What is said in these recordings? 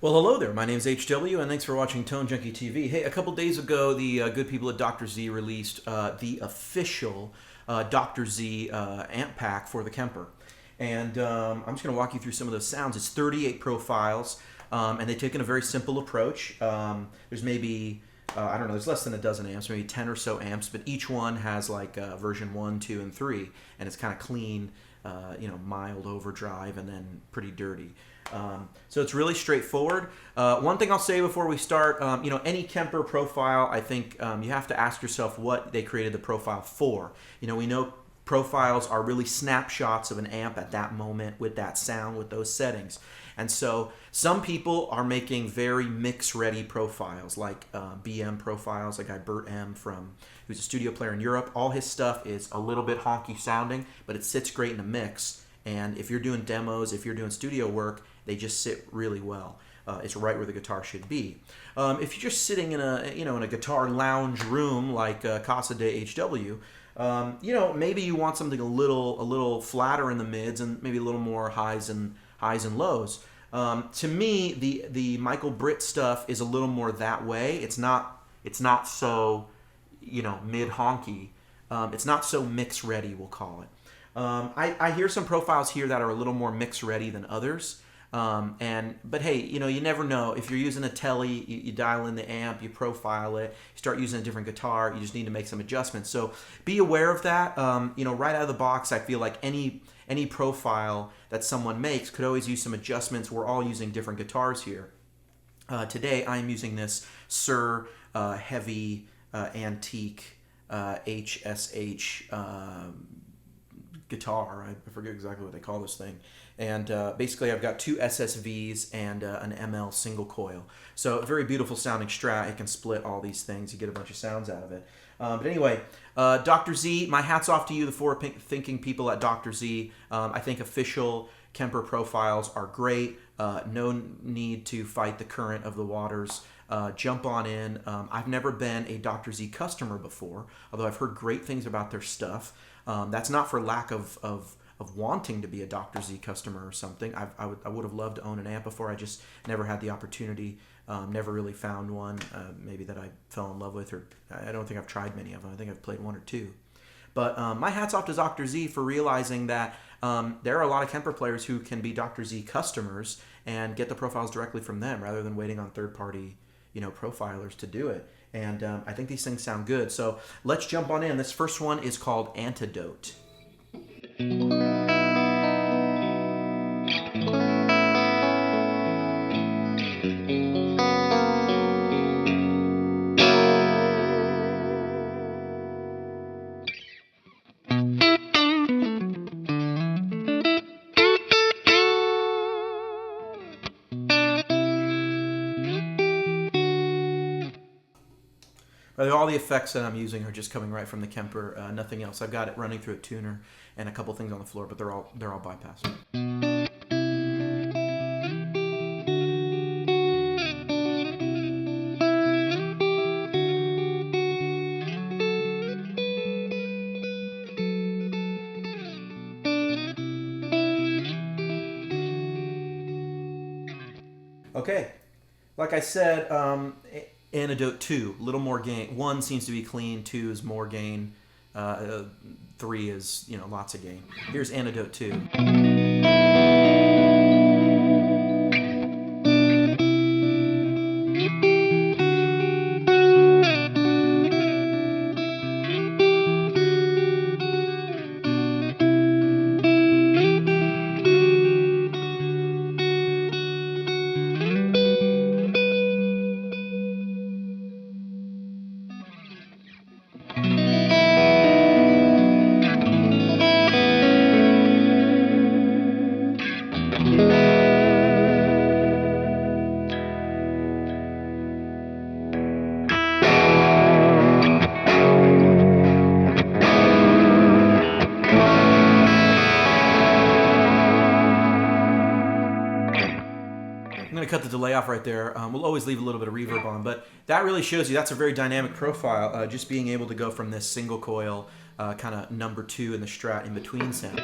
Well, hello there. My name's HW, and thanks for watching Tone Junkie TV. Hey, a couple days ago, the good people at Dr. Z released the official Dr. Z amp pack for the Kemper. And I'm just going to walk you through some of those sounds. It's 38 profiles, and they've taken a very simple approach. There's maybe, I don't know, there's less than a dozen amps, maybe 10 or so amps, but each one has like version 1, 2, and 3, and it's kind of clean, mild overdrive, and then pretty dirty. So it's really straightforward. One thing I'll say before we start, any Kemper profile, I think you have to ask yourself what they created the profile for. We know profiles are really snapshots of an amp at that moment with that sound, with those settings. And so some people are making very mix-ready profiles, like BM profiles, like Bert M, who's a studio player in Europe. All his stuff is a little bit honky sounding, but it sits great in a mix. And if you're doing demos, if you're doing studio work, they just sit really well. It's right where the guitar should be. If you're just sitting in a guitar lounge room like Casa de HW, maybe you want something a little flatter in the mids and maybe a little more highs and lows. To me, the Michael Britt stuff is a little more that way. It's not so mid honky. It's not so mix ready, we'll call it. I hear some profiles here that are a little more mix ready than others. But hey, you never know. If you're using a Tele, you dial in the amp, you profile it, you start using a different guitar, you just need to make some adjustments. So be aware of that. Right out of the box, I feel like any profile that someone makes could always use some adjustments. We're all using different guitars here. Today, I'm using this Sir Heavy Antique HSH guitar. I forget exactly what they call this thing. And basically I've got two SSVs and an ML single coil. So a very beautiful sounding Strat. It can split all these things. You get a bunch of sounds out of it. But anyway, Dr. Z, my hat's off to you, the forward-thinking people at Dr. Z. I think official Kemper profiles are great. No need to fight the current of the waters. Jump on in. I've never been a Dr. Z customer before, although I've heard great things about their stuff. That's not for lack of wanting to be a Dr. Z customer or something. I would have loved to own an amp before. I just never had the opportunity. Never really found one. Maybe that I fell in love with, or I don't think I've tried many of them. I think I've played one or two. But my hat's off to Dr. Z for realizing that there are a lot of Kemper players who can be Dr. Z customers and get the profiles directly from them rather than waiting on third-party profilers to do it. And I think these things sound good. So let's jump on in. This first one is called Antidote. All the effects that I'm using are just coming right from the Kemper, nothing else. I've got it running through a tuner and a couple things on the floor, but they're all bypassed. Okay, like I said, Antidote 2, a little more gain. 1 seems to be clean, 2 is more gain, 3 is, lots of gain. Here's Antidote 2. I'm going to cut the delay off right there. We'll always leave a little bit of reverb on, but that really shows you that's a very dynamic profile, just being able to go from this single coil kind of number 2 in the Strat in between sound.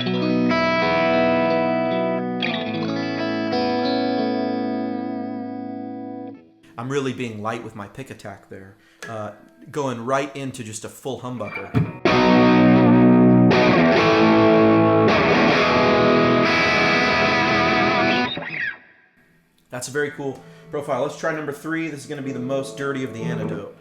I'm really being light with my pick attack there. Going right into just a full humbucker. That's a very cool profile. Let's try number 3. This is going to be the most dirty of the Antidote.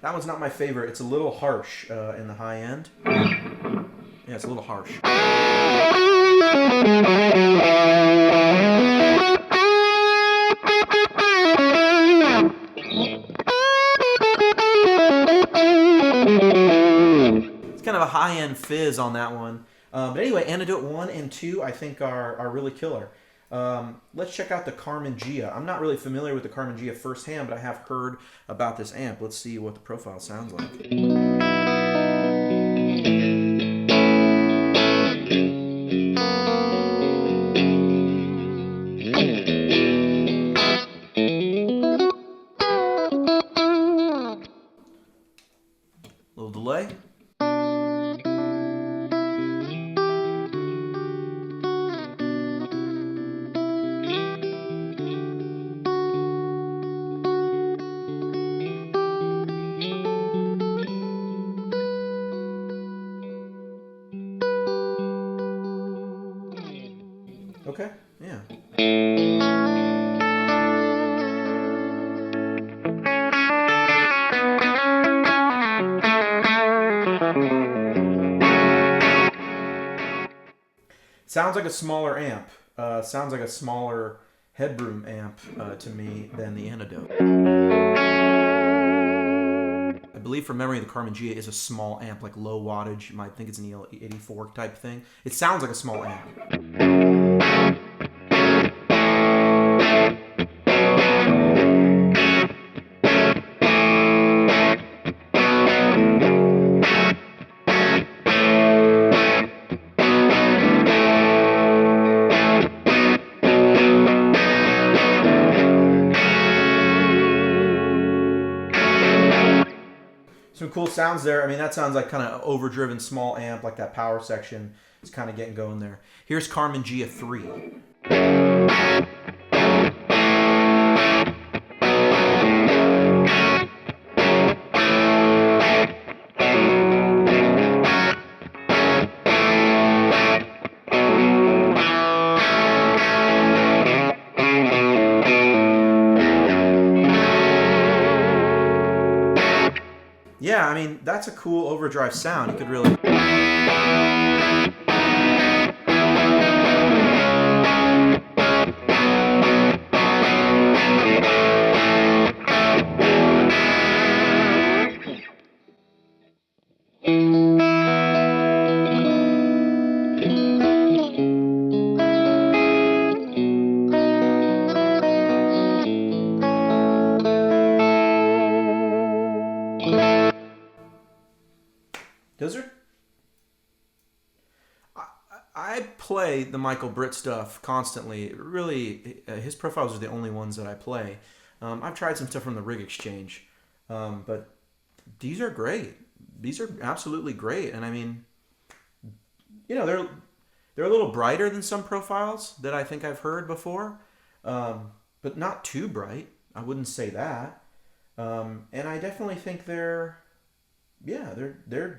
That one's not my favorite. It's a little harsh in the high end. Yeah, it's a little harsh. It's kind of a high-end fizz on that one. But anyway, Antidote 1 and 2 I think are really killer. Let's check out the Carmen Gia. I'm not really familiar with the Carmen Gia firsthand, but I have heard about this amp. Let's see what the profile sounds like. Little delay. Okay, yeah. Sounds like a smaller amp. Sounds like a smaller headroom amp to me than the Antidote. I believe from memory the Carmen Gia is a small amp, like low wattage. You might think it's an EL84 type thing. It sounds like a small amp. Some cool sounds there. I mean, that sounds like kind of overdriven small amp, like that power section is kind of getting going there. Here's Carmen Gia 3. Yeah, I mean, that's a cool overdrive sound. You could really... Those are... I play the Michael Britt stuff constantly. Really, his profiles are the only ones that I play. I've tried some stuff from the Rig Exchange, but these are great. These are absolutely great, and I mean, you know, they're a little brighter than some profiles that I think I've heard before, but not too bright. I wouldn't say that, and I definitely think they're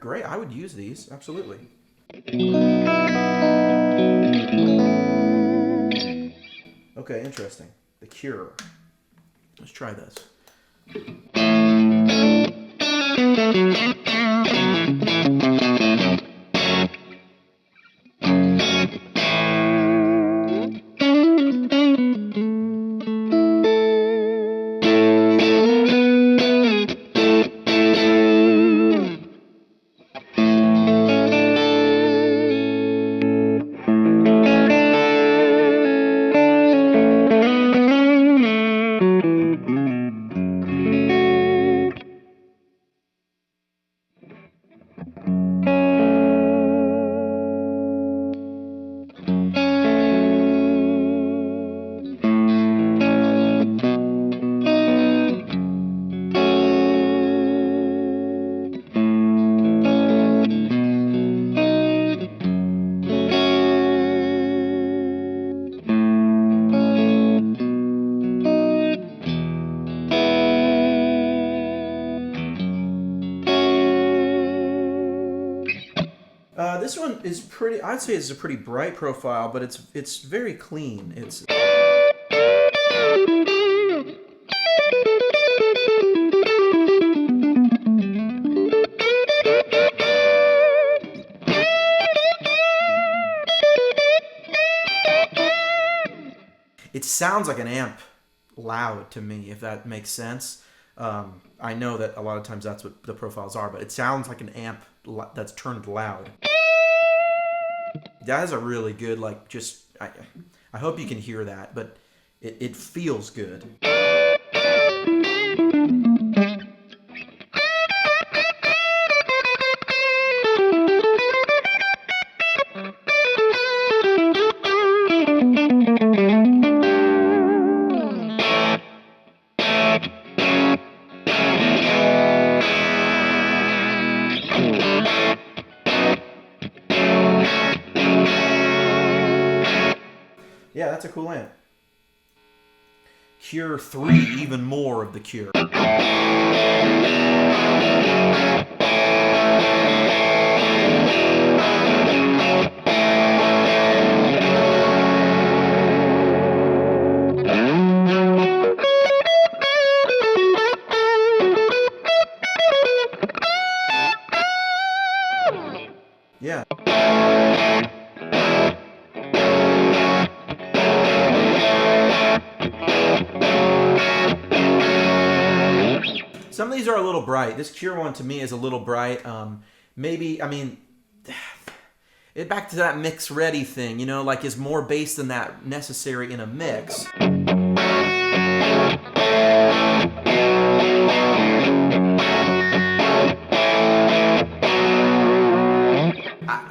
great. I would use these absolutely. Okay, interesting. The Cure. Let's try this. This one is pretty, I'd say it's a pretty bright profile, but it's very clean. It sounds like an amp loud to me, if that makes sense. I know that a lot of times that's what the profiles are, but it sounds like an amp that's turned loud. That is a really good, like, just, I hope you can hear that, but it feels good. Yeah, that's a cool amp. Cure 3, even more of the Cure. Yeah. Some of these are a little bright. This Cure one to me is a little bright. Maybe, I mean, back to that mix ready thing, you know, like is more bass than that necessary in a mix.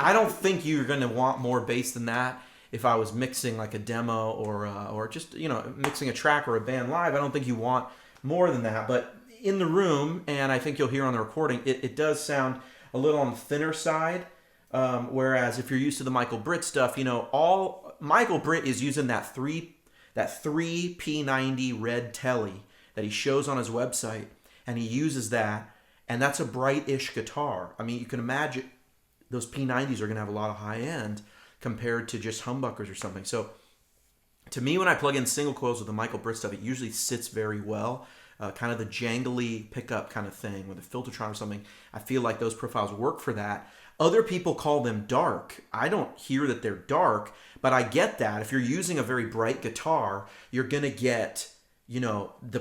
I don't think you're going to want more bass than that if I was mixing like a demo or just, you know, mixing a track or a band live. I don't think you want more than that, but in the room, and I think you'll hear on the recording, it does sound a little on the thinner side, whereas if you're used to the Michael Britt stuff, you know, all Michael Britt is using that 3 P90 red telly that he shows on his website, and he uses that, and that's a bright-ish guitar. I mean, you can imagine those P90s are going to have a lot of high end compared to just humbuckers or something. So to me, when I plug in single coils with the Michael Britt stuff, it usually sits very well. Kind of the jangly pickup kind of thing with a Filtertron or something. I feel like those profiles work for that. Other people call them dark. I don't hear that they're dark, but I get that. If you're using a very bright guitar, you're going to get, you know, the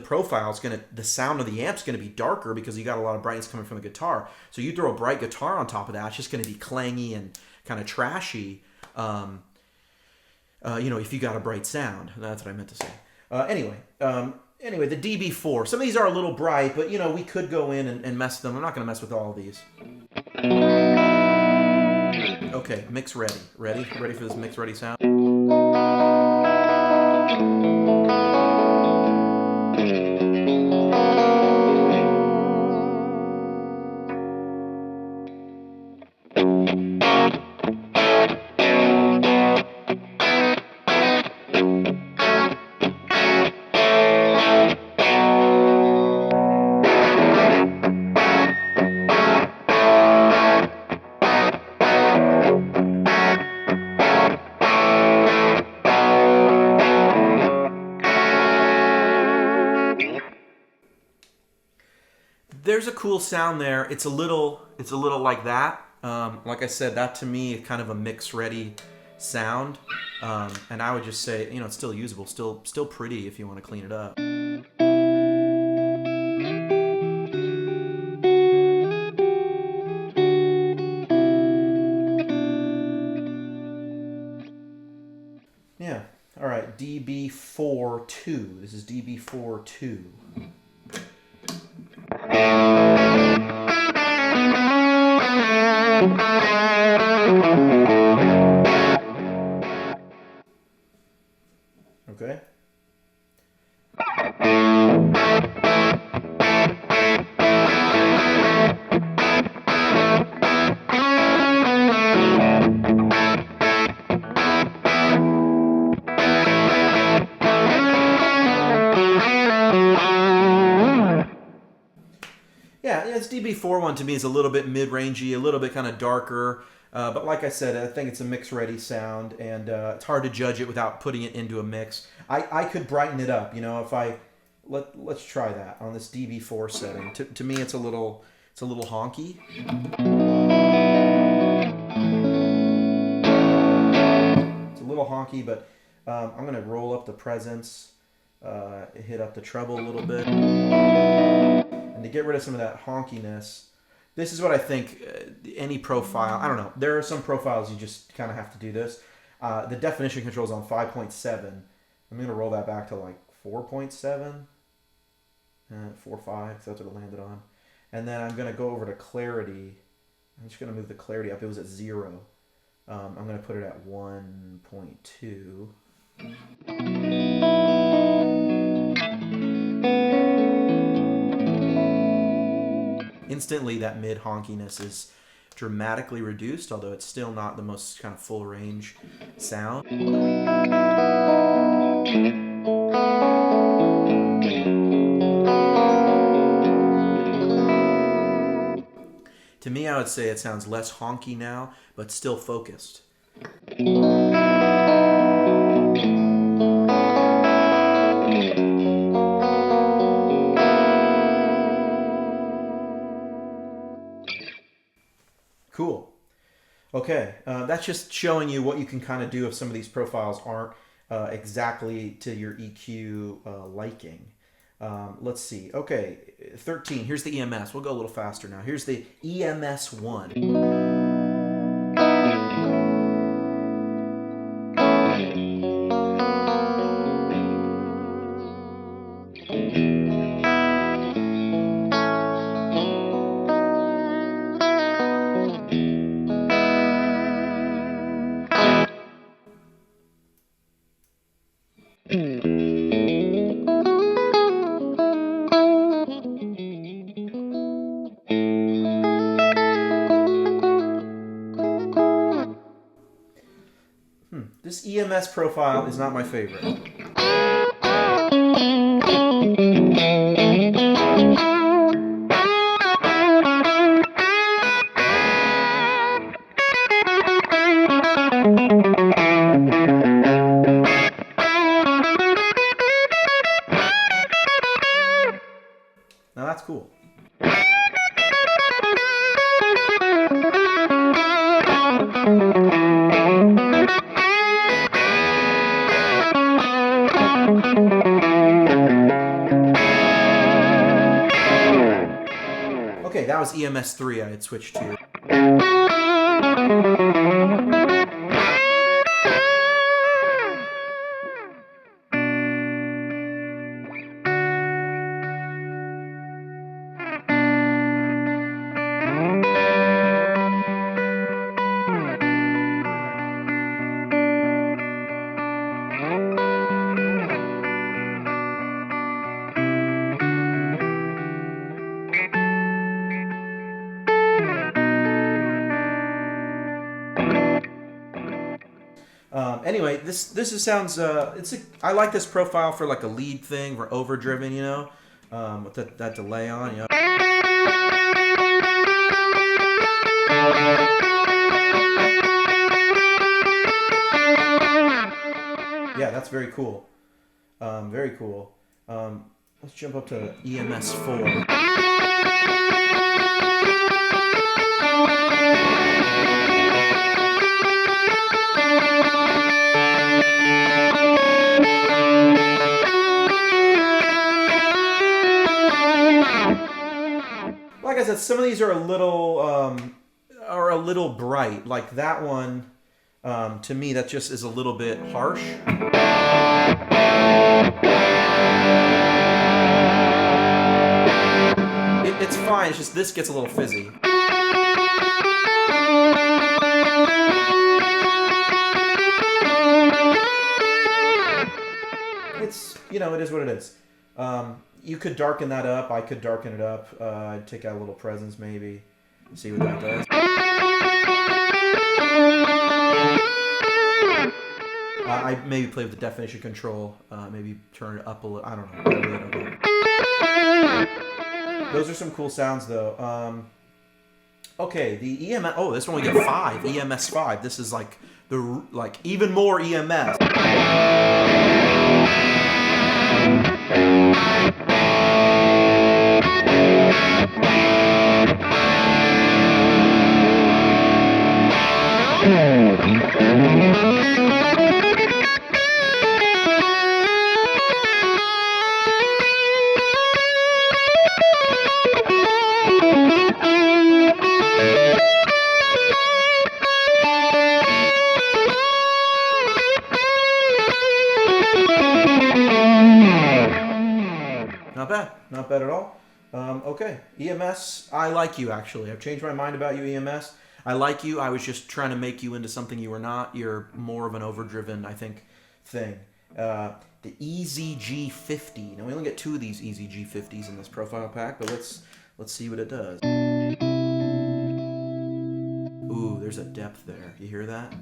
sound of the amp's going to be darker because you got a lot of brightness coming from the guitar. So you throw a bright guitar on top of that, it's just going to be clangy and kind of trashy, you know, if you got a bright sound. That's what I meant to say. Anyway, the DB4. Some of these are a little bright, but, you know, we could go in and mess with them. I'm not going to mess with all of these. Okay, mix ready. Ready for this mix ready sound? There's a cool sound there. It's a little like that. Like I said, that to me is kind of a mix-ready sound. And I would just say, you know, it's still usable, still pretty if you want to clean it up. Yeah. All right. DB4-2. This is DB4-2. Okay. Yeah, this DB4 one to me is a little bit mid-rangey, a little bit kind of darker. But like I said, I think it's a mix-ready sound, and it's hard to judge it without putting it into a mix. I could brighten it up, you know, if I let's try that on this DB4 setting. To me, it's a little honky. It's a little honky, but I'm gonna roll up the presence, hit up the treble a little bit, and to get rid of some of that honkiness. This is what I think any profile, I don't know, there are some profiles you just kind of have to do this. The definition control is on 5.7. I'm going to roll that back to like 4.7, 4.5, so that's what it landed on. And then I'm going to go over to clarity. I'm just going to move the clarity up. It was at 0. I'm going to put it at 1.2. Instantly, that mid honkiness is dramatically reduced, although it's still not the most kind of full range sound. To me, I would say it sounds less honky now, but still focused. Cool. Okay, that's just showing you what you can kind of do if some of these profiles aren't exactly to your EQ liking. Let's see. Okay, 13. Here's the EMS. We'll go a little faster now. Here's the EMS 1. This EMS profile is not my favorite. Now that's cool. Okay, that was EMS 3 I had switched to. Anyway, this sounds I like this profile for like a lead thing for overdriven, you know, with that delay on, you know. Yeah, that's very cool. Very cool. Let's jump up to EMS 4. Like I said, some of these are a little bright. Like that one, to me, that just is a little bit harsh. It's fine. It's just this gets a little fizzy. It's, you know, it is what it is. You could darken that up. I could darken it up. I'd take out a little presence maybe. See what that does. I maybe play with the definition control. Maybe turn it up a little. I don't know. I really don't know. Those are some cool sounds though. Okay, the EMS. Oh, this one we get 5. EMS 5. This is like even more EMS. Not bad. Not bad at all. Okay, EMS, I like you actually. I've changed my mind about you, EMS. I like you. I was just trying to make you into something you were not. You're more of an overdriven, I think, thing. The EZG-50. Now we only get 2 of these EZG-50s in this profile pack, but let's see what it does. Ooh, there's a depth there. You hear that?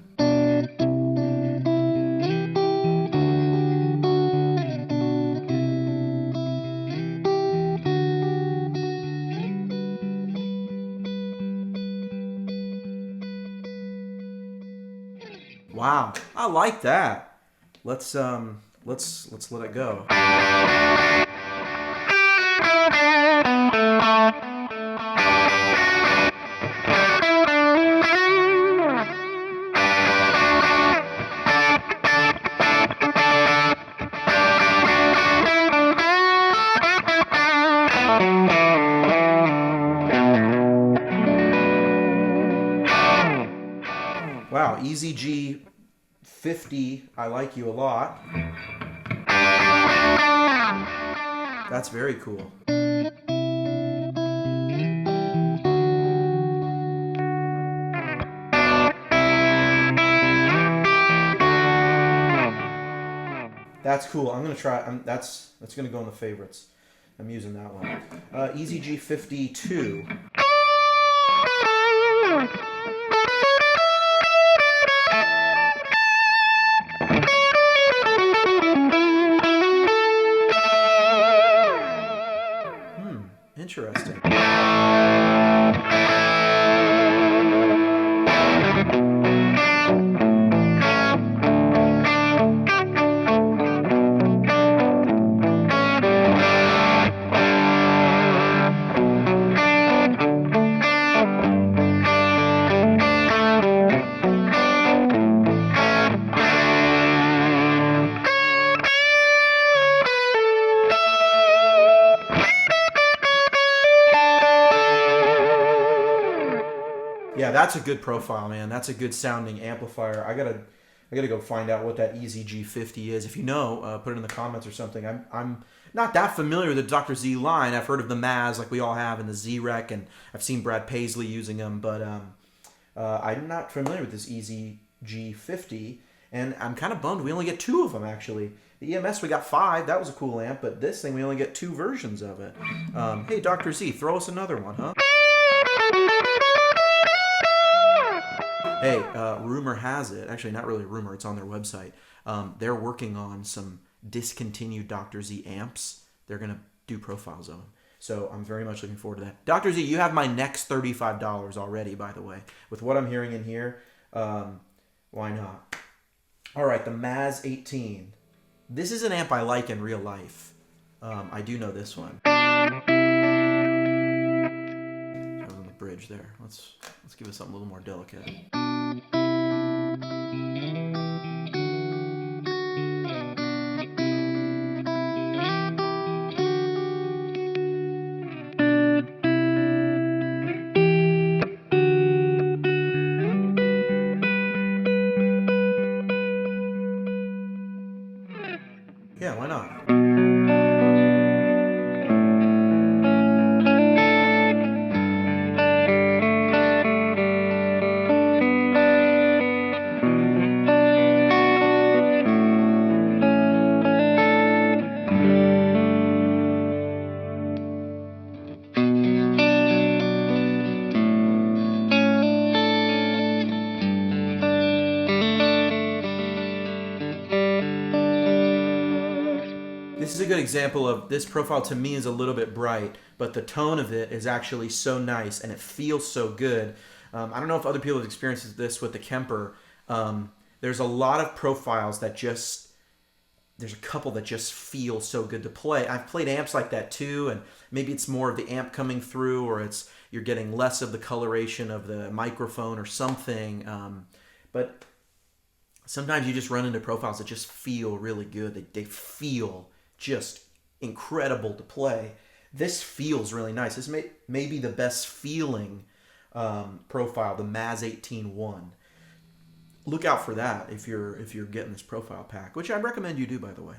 Wow, I like that. Let's let it go. Wow, EZG-50, I like you a lot. That's very cool. That's cool. I'm gonna try. That's gonna go in the favorites. I'm using that one. EZG-52. Interesting. Yeah, that's a good profile, man. That's a good sounding amplifier. I gotta go find out what that EZG-50 is. If you know, put it in the comments or something. I'm not that familiar with the Dr. Z line. I've heard of the Maz, like we all have, and the Z-Rec, and I've seen Brad Paisley using them, but I'm not familiar with this EZG-50, and I'm kind of bummed we only get 2 of them, actually. The EMS, we got 5. That was a cool amp, but this thing, we only get 2 versions of it. Hey, Dr. Z, throw us another one, huh? Hey, rumor has it, actually not really a rumor, it's on their website, they're working on some discontinued Dr. Z amps. They're going to do profiles of them. So I'm very much looking forward to that. Dr. Z, you have my next $35 already, by the way. With what I'm hearing in here, why not? All right, the Maz 18. This is an amp I like in real life. I do know this one. Bridge there. Let's give it something a little more delicate. Yeah, why not? This is a good example of this profile. To me is a little bit bright, but the tone of it is actually so nice and it feels so good. I don't know if other people have experienced this with the Kemper. There's a lot of profiles that just, there's a couple that just feel so good to play. I've played amps like that too, and maybe it's more of the amp coming through, or it's you're getting less of the coloration of the microphone or something. But sometimes you just run into profiles that just feel really good. They feel just incredible to play. This feels really nice. This may be the best feeling profile, the Maz 18-1. Look out for that if you're getting this profile pack, which I recommend you do, by the way.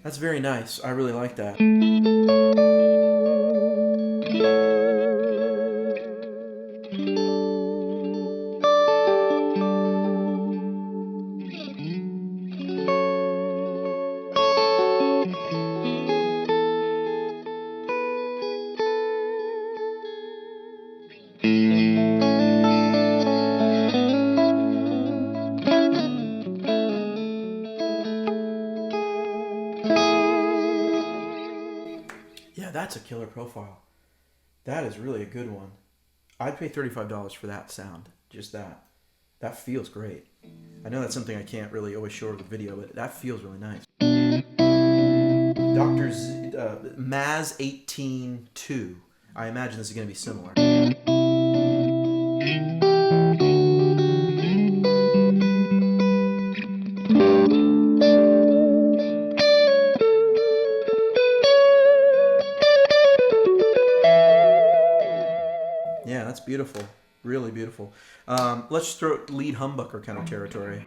That's very nice. I really like that. Yeah, that's a killer profile. That is really a good one. I'd pay $35 for that sound. Just that. That feels great. I know that's something I can't really always show over the video, but that feels really nice. Dr. Z, Maz 18-2. I imagine this is going to be similar. Yeah, that's beautiful. Really beautiful. Let's throw lead humbucker kind of territory.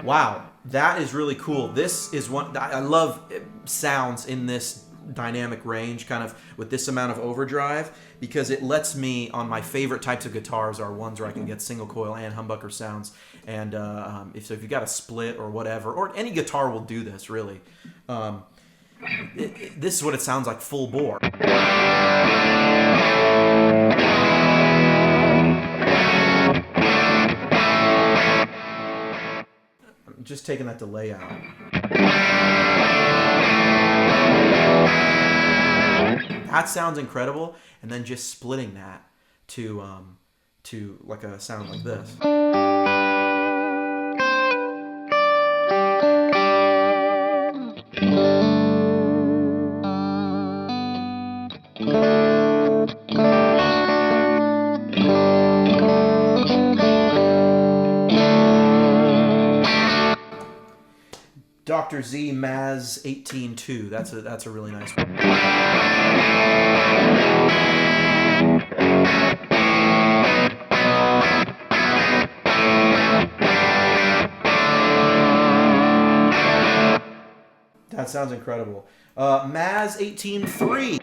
Wow, that is really cool. This is one, I love sounds in this dynamic range, kind of with this amount of overdrive, because it lets me, on my favorite types of guitars are ones where I can get single coil and humbucker sounds. And if you got a split or whatever, or any guitar will do this really. This is what it sounds like full bore. I'm just taking that delay out. That sounds incredible, and then just splitting that to like a sound like this. Dr. Z Maz 18-2. That's a really nice one. That sounds incredible. Maz 18-3.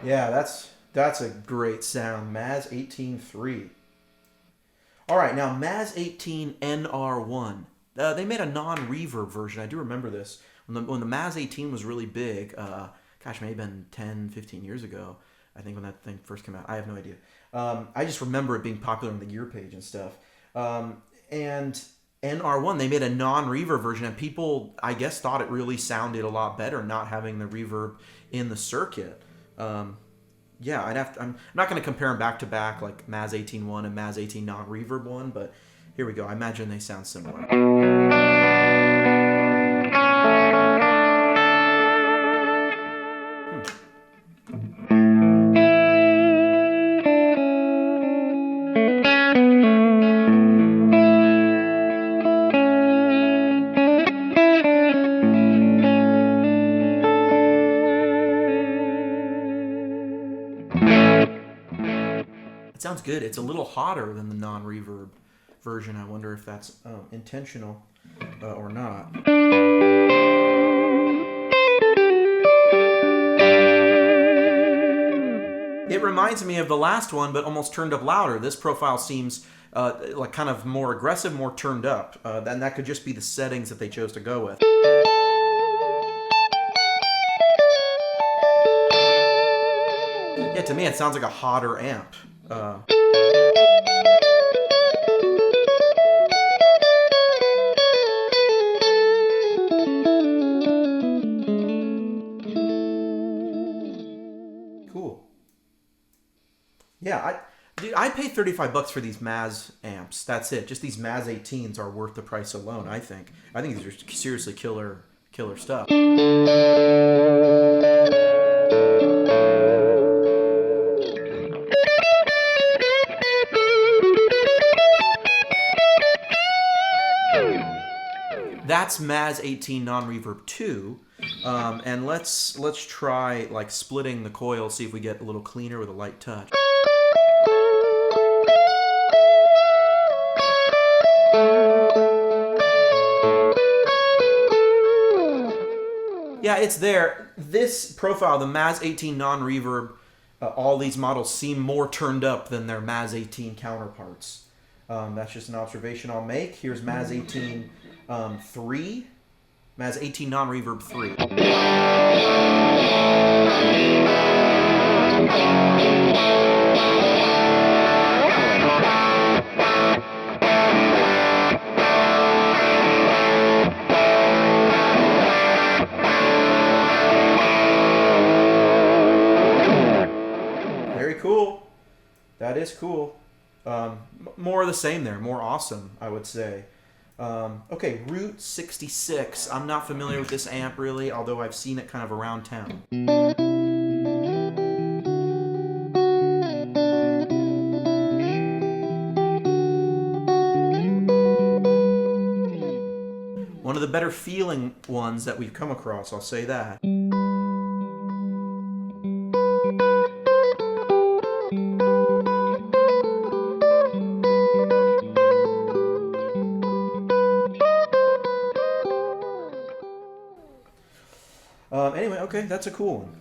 Yeah, that's a great sound. Maz 18.3. All right, now Maz 18 NR1. They made a non-reverb version. I do remember this. When the Maz 18 was really big, gosh, maybe been 10, 15 years ago, I think, when that thing first came out. I have no idea. I just remember it being popular on the gear page and stuff. And NR1, they made a non-reverb version, and people, I guess, thought it really sounded a lot better not having the reverb in the circuit. Yeah, I'm not going to compare them back to back like Maz 18.1 and Maz 18 non-reverb one, but here we go. I imagine they sound similar. Sounds good. It's a little hotter than the non-reverb version. I wonder if that's intentional or not. It reminds me of the last one, but almost turned up louder. This profile seems like kind of more aggressive, more turned up. And that could just be the settings that they chose to go with. Yeah, to me it sounds like a hotter amp. Cool. Yeah, I pay $35 for these Maz amps. That's it. Just these Maz 18s are worth the price alone, I think. I think these are seriously killer stuff. That's Maz 18 non-reverb 2, and let's try like splitting the coil, see if we get a little cleaner with a light touch. Yeah, it's there. This profile, the Maz 18 non-reverb, all these models seem more turned up than their Maz 18 counterparts. That's just an observation I'll make. Here's Maz 18 3, Maz 18 non-reverb 3. Very cool. That is cool. More of the same there. More awesome, I would say. Okay, Route 66. I'm not familiar with this amp really, although I've seen it kind of around town. One of the better feeling ones that we've come across, I'll say that. Anyway, okay, that's a cool one.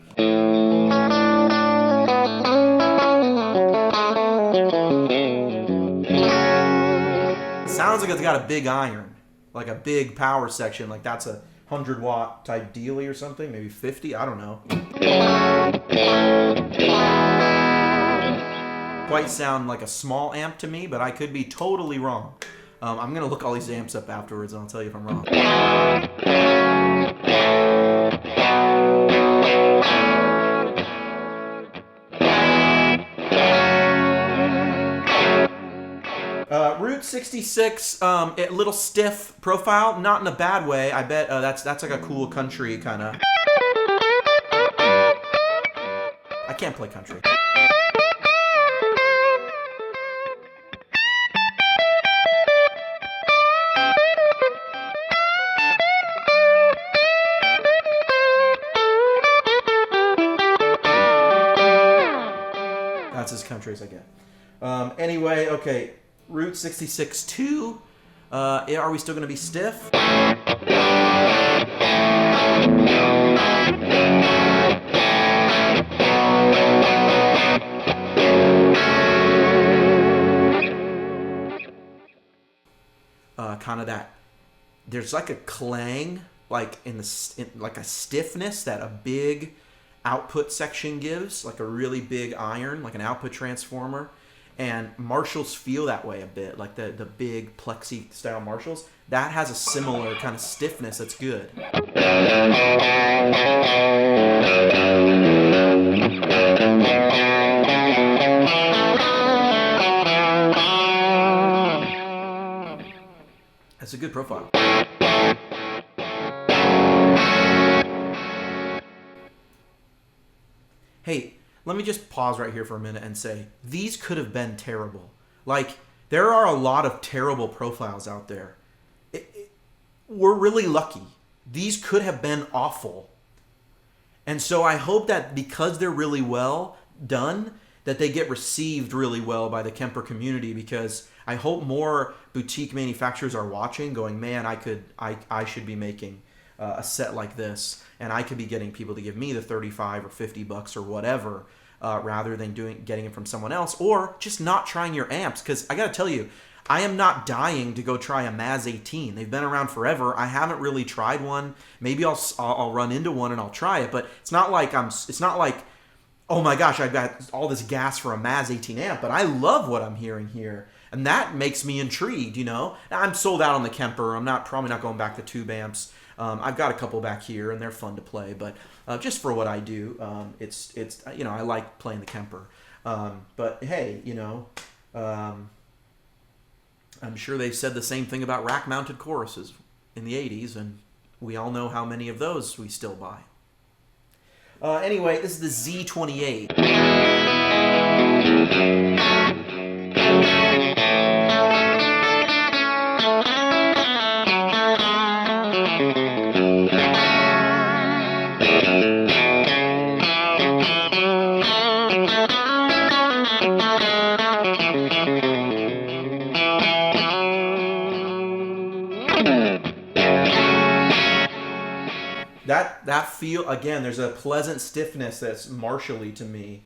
Sounds like it's got a big iron, like a big power section, like that's a 100-watt type dealie or something, maybe 50, I don't know. Quite sound like a small amp to me, but I could be totally wrong. I'm going to look all these amps up afterwards and I'll tell you if I'm wrong. Route 66, a little stiff profile, not in a bad way. I bet that's like a cool country kind of. I can't play country. That's as country as I get. Anyway, okay. Route 66 2. Are we still going to be stiff? kind of that. There's like a clang, like like a stiffness that a big output section gives, like a really big iron, like an output transformer. And Marshalls feel that way a bit, like the big plexi style Marshalls. That has a similar kind of stiffness that's good. That's a good profile. Hey, let me just pause right here for a minute and say, these could have been terrible. Like, there are a lot of terrible profiles out there. We're really lucky. These could have been awful. And so I hope that because they're really well done, that they get received really well by the Kemper community, because I hope more boutique manufacturers are watching going, man, I should be making a set like this, and I could be getting people to give me the 35 or 50 bucks or whatever, rather than getting it from someone else, or just not trying your amps. Because I got to tell you, I am not dying to go try a Maz 18. They've been around forever. I haven't really tried one. Maybe I'll run into one and I'll try it, but it's not like oh my gosh, I've got all this gas for a Maz 18 amp, but I love what I'm hearing here. And that makes me intrigued, you know. I'm sold out on the Kemper. I'm probably not going back to tube amps. I've got a couple back here, and they're fun to play. But just for what I do, it's you know, I like playing the Kemper. But hey, you know, I'm sure they've said the same thing about rack-mounted choruses in the 80s, and we all know how many of those we still buy. Anyway, this is the Z28. That feel, again, there's a pleasant stiffness that's Marshall-y to me.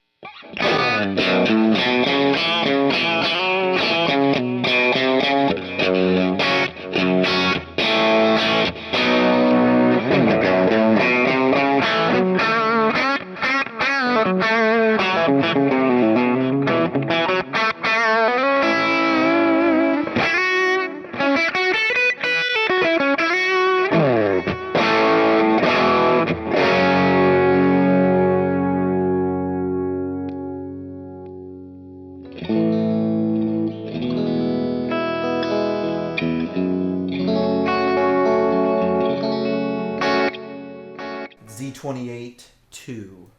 Z28 2,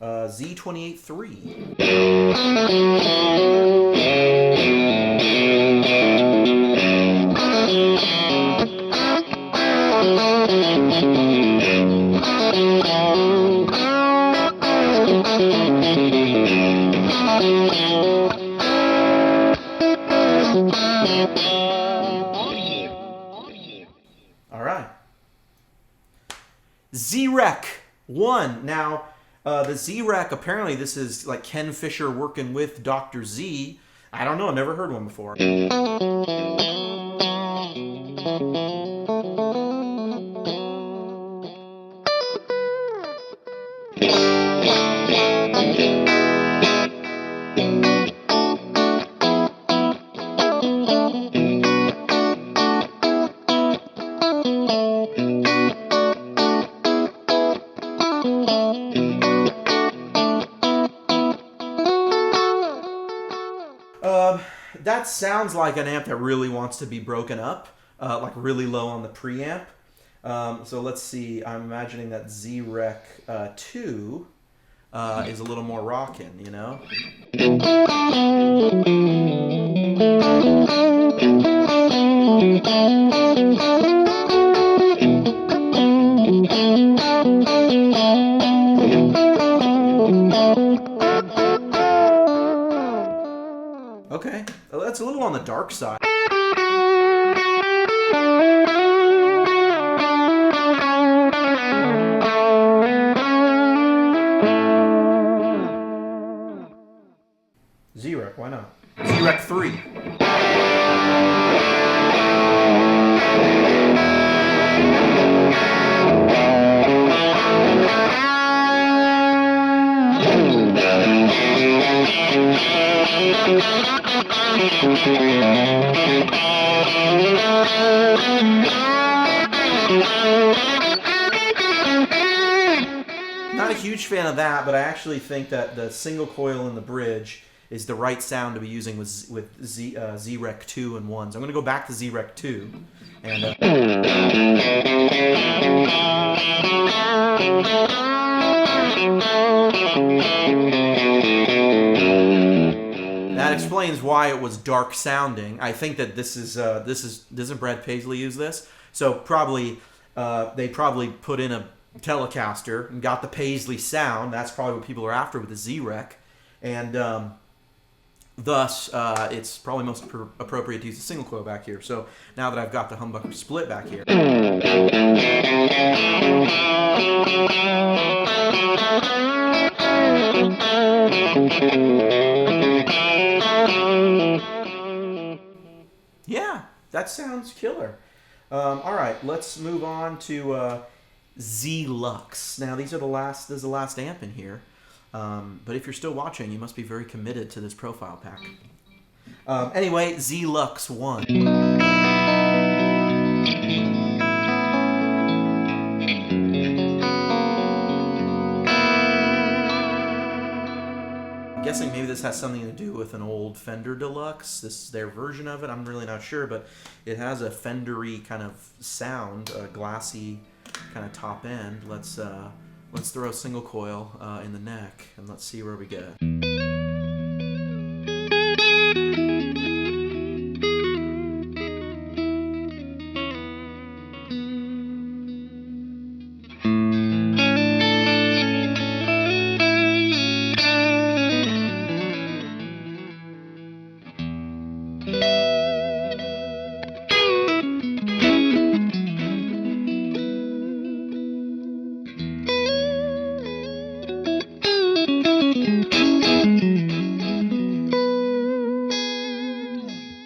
Z28 3. All right. Z-Rec 1. Now, the Z-Rec, apparently this is like Ken Fisher working with Dr. Z. I don't know, I've never heard one before. That sounds like an amp that really wants to be broken up, like really low on the preamp. So let's see, I'm imagining that Z-Rec 2 is a little more rockin', you know? Okay, that's a little on the dark side. Z-Rec, why not? Z-Rec 3. Not a huge fan of that, but I actually think that the single coil in the bridge is the right sound to be using with Z-Rec 2 and 1. So I'm going to go back to Z-Rec 2. And that explains why it was dark sounding. I think that doesn't Brad Paisley use this? So probably they probably put in a Telecaster and got the Paisley sound. That's probably what people are after with the Z-Rec, and thus it's probably most appropriate to use a single coil back here. So now that I've got the humbucker split back here, yeah, that sounds killer. All right, let's move on to Z-Lux. Now these are this is the last amp in here, but if you're still watching, you must be very committed to this profile pack. Anyway, Z-Lux 1. I'm guessing maybe this has something to do with an old Fender Deluxe. This is their version of it. I'm really not sure, but it has a Fender-y kind of sound, a glassy kind of top end. Let's throw a single coil in the neck and let's see where we get.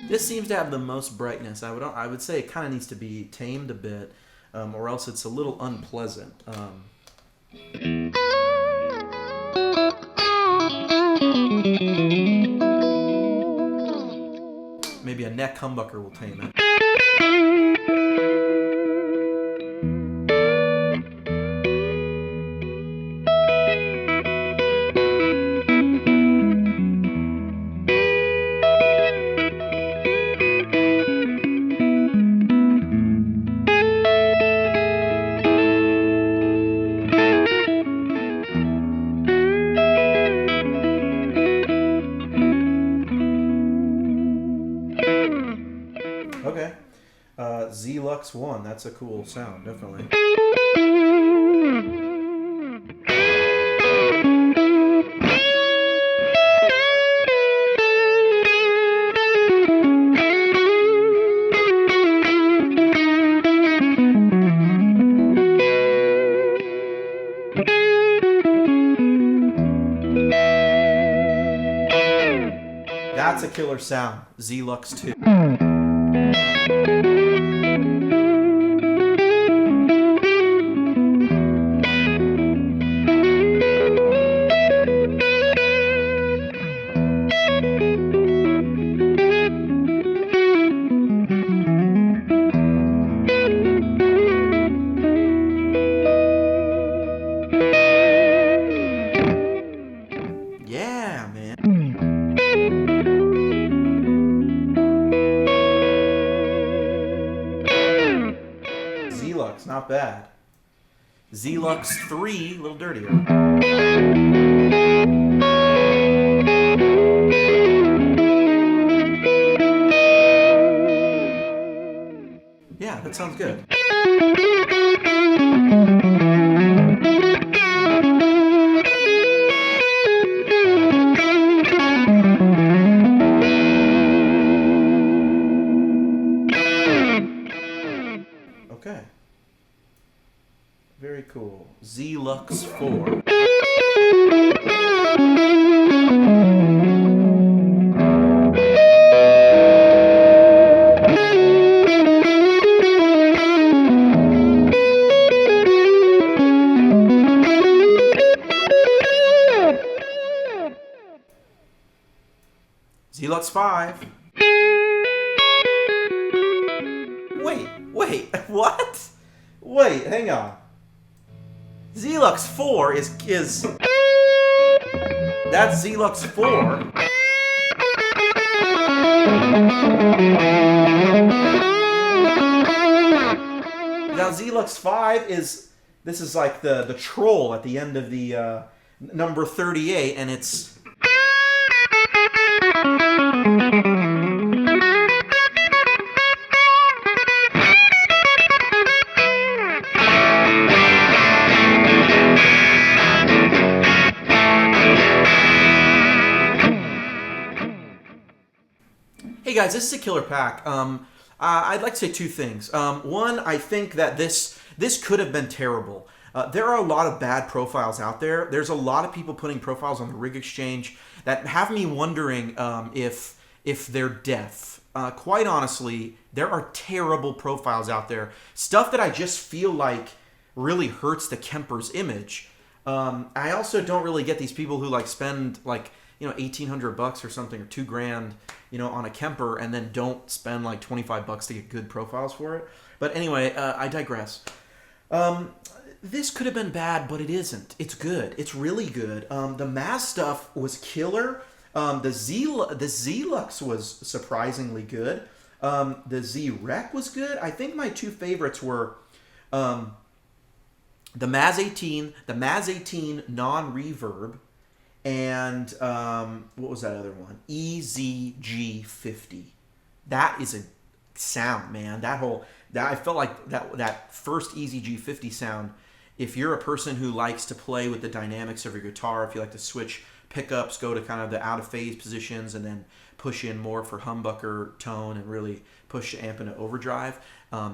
This seems to have the most brightness. I would say it kind of needs to be tamed a bit, or else it's a little unpleasant. Maybe a neck humbucker will tame it. Okay, Z-Lux 1, that's a cool sound, definitely. That's a killer sound, Z-Lux 2. Yeah, man. Z-Lux, not bad. Z-Lux 3, a little dirtier. Yeah, that sounds good. Okay. Very cool. Z-Lux 4. Z-Lux 5. Wait, what? Wait, hang on. Z-Lux 4 is that's Z-Lux 4. Now Z-Lux 5 this is like the troll at the end of the number 38, and it's Hey guys, this is a killer pack. I'd like to say two things. One, I think that this could have been terrible. There are a lot of bad profiles out there. There's a lot of people putting profiles on the Rig Exchange that have me wondering if they're deaf. Quite honestly, there are terrible profiles out there. Stuff that I just feel like really hurts the Kemper's image. I also don't really get these people who like spend like, you know, $1,800 or something, or $2,000, you know, on a Kemper, and then don't spend like $25 to get good profiles for it. But anyway, I digress. This could have been bad, but it isn't. It's good. It's really good. The Maz stuff was killer. The Z-Lux was surprisingly good. The Z-Rec was good. I think my two favorites were the Maz 18, non-reverb, and what was that other one? EZG-50. That is a sound, man. I felt like that first EZG-50 sound. If you're a person who likes to play with the dynamics of your guitar, if you like to switch pickups, go to kind of the out of phase positions, and then push in more for humbucker tone and really push the amp into overdrive,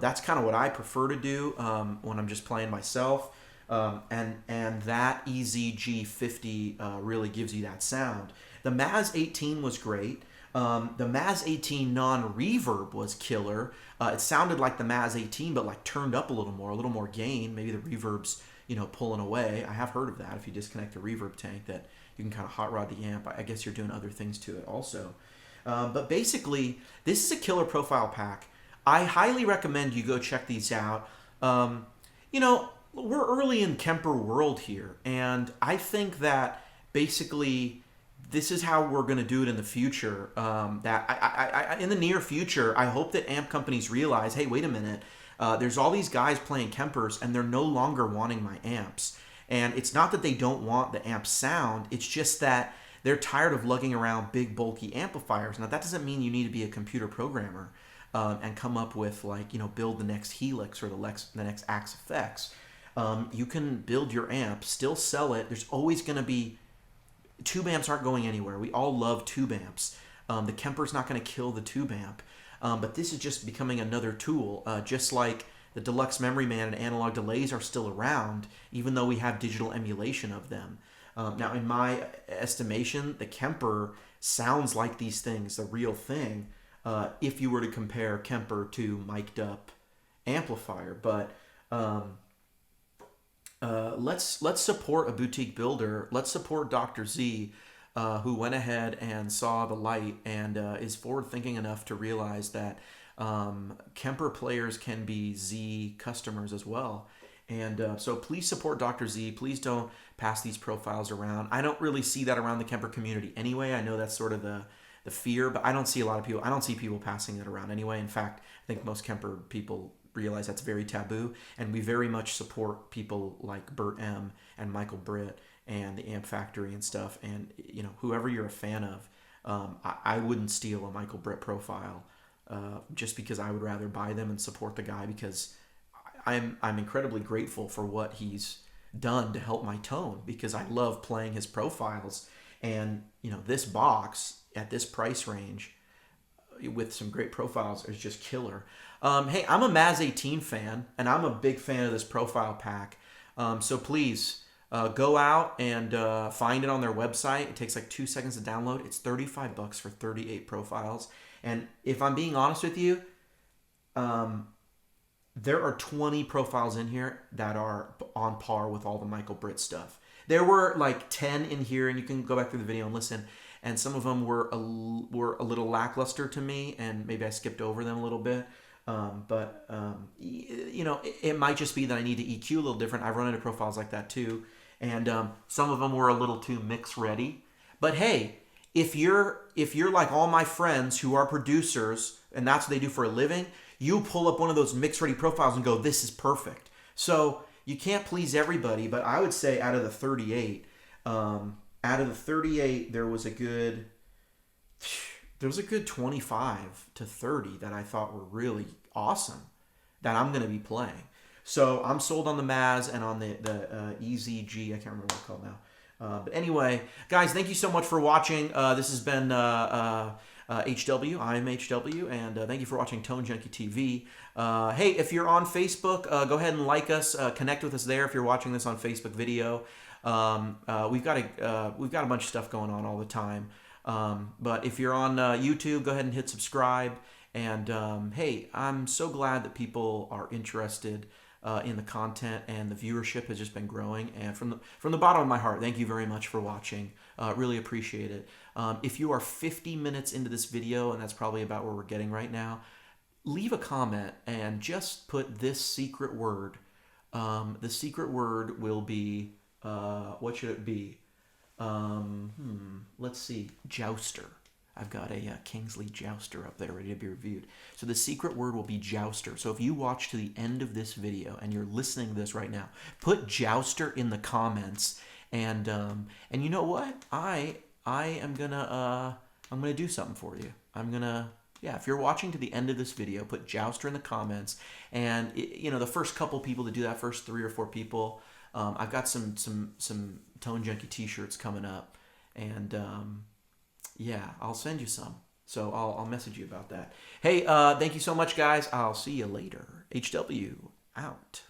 that's kind of what I prefer to do when I'm just playing myself. And that EZG-50 really gives you that sound. The Maz 18 was great. The Maz 18 non-reverb was killer. It sounded like the Maz 18, but like turned up a little more gain. Maybe the reverb's, you know, pulling away. I have heard of that. If you disconnect the reverb tank, that you can kind of hot rod the amp. I guess you're doing other things to it also. But basically, this is a killer profile pack. I highly recommend you go check these out. You know, we're early in Kemper world here, and I think that basically this is how we're going to do it in the future. In the near future, I hope that amp companies realize, hey, wait a minute, there's all these guys playing Kempers, and they're no longer wanting my amps. And it's not that they don't want the amp sound, it's just that they're tired of lugging around big, bulky amplifiers. Now, that doesn't mean you need to be a computer programmer and come up with, like, you know, build the next Helix or the next Axe Effects. You can build your amp, still sell it. There's always going to be... Tube amps aren't going anywhere. We all love tube amps. The Kemper's not going to kill the tube amp. But this is just becoming another tool. Just like the Deluxe Memory Man and analog delays are still around, even though we have digital emulation of them. Now, in my estimation, the Kemper sounds like these things, the real thing, if you were to compare Kemper to mic'd up amplifier. But let's support a boutique builder. Let's support Dr. Z, who went ahead and saw the light and is forward thinking enough to realize that Kemper players can be Z customers as well. And so please support Dr. Z. Please don't pass these profiles around. I don't really see that around the Kemper community anyway. I know that's sort of the fear, but I don't see a lot of people. I don't see people passing it around anyway. In fact, I think most Kemper people realize that's very taboo, and we very much support people like Bert M. and Michael Britt and the Amp Factory and stuff. And, you know, whoever you're a fan of, I wouldn't steal a Michael Britt profile just because I would rather buy them and support the guy, because I'm incredibly grateful for what he's done to help my tone, because I love playing his profiles. And, you know, this box at this price range with some great profiles is just killer. Hey, I'm a Maz 18 fan, and I'm a big fan of this profile pack. So please go out and find it on their website. It takes like 2 seconds to download. It's $35 for 38 profiles. And if I'm being honest with you, there are 20 profiles in here that are on par with all the Michael Britt stuff. There were like 10 in here, and you can go back through the video and listen. And some of them were a little lackluster to me, and maybe I skipped over them a little bit. You know, it might just be that I need to EQ a little different. I've run into profiles like that too, and some of them were a little too mix ready. But hey, if you're like all my friends who are producers and that's what they do for a living, you pull up one of those mix ready profiles and go, this is perfect. So you can't please everybody, but I would say out of the 38, there was a good 25 to 30 that I thought were really awesome that I'm going to be playing. So I'm sold on the Maz and on the EZG. I can't remember what it's called now. But anyway, guys, thank you so much for watching. This has been HW. I'm HW, and thank you for watching Tone Junkie TV. Hey, if you're on Facebook, go ahead and like us. Connect with us there if you're watching this on Facebook video. We've got a bunch of stuff going on all the time. But if you're on YouTube, go ahead and hit subscribe. And hey, I'm so glad that people are interested in the content, and the viewership has just been growing. And from the bottom of my heart, thank you very much for watching. Really appreciate it. If you are 50 minutes into this video, and that's probably about where we're getting right now, leave a comment and just put this secret word. The secret word will be, what should it be? Let's see, Jouster. I've got a Kingsley Jouster up there ready to be reviewed. So the secret word will be Jouster. So if you watch to the end of this video and you're listening to this right now, put Jouster in the comments. And you know what? I am gonna I'm gonna do something for you. Yeah, if you're watching to the end of this video, put Jouster in the comments. And you know, the first couple people to do that, first 3 or 4 people, I've got some Tone Junkie t-shirts coming up, and yeah, I'll send you some. So I'll message you about that. Hey, thank you so much, guys. I'll see you later. HW out.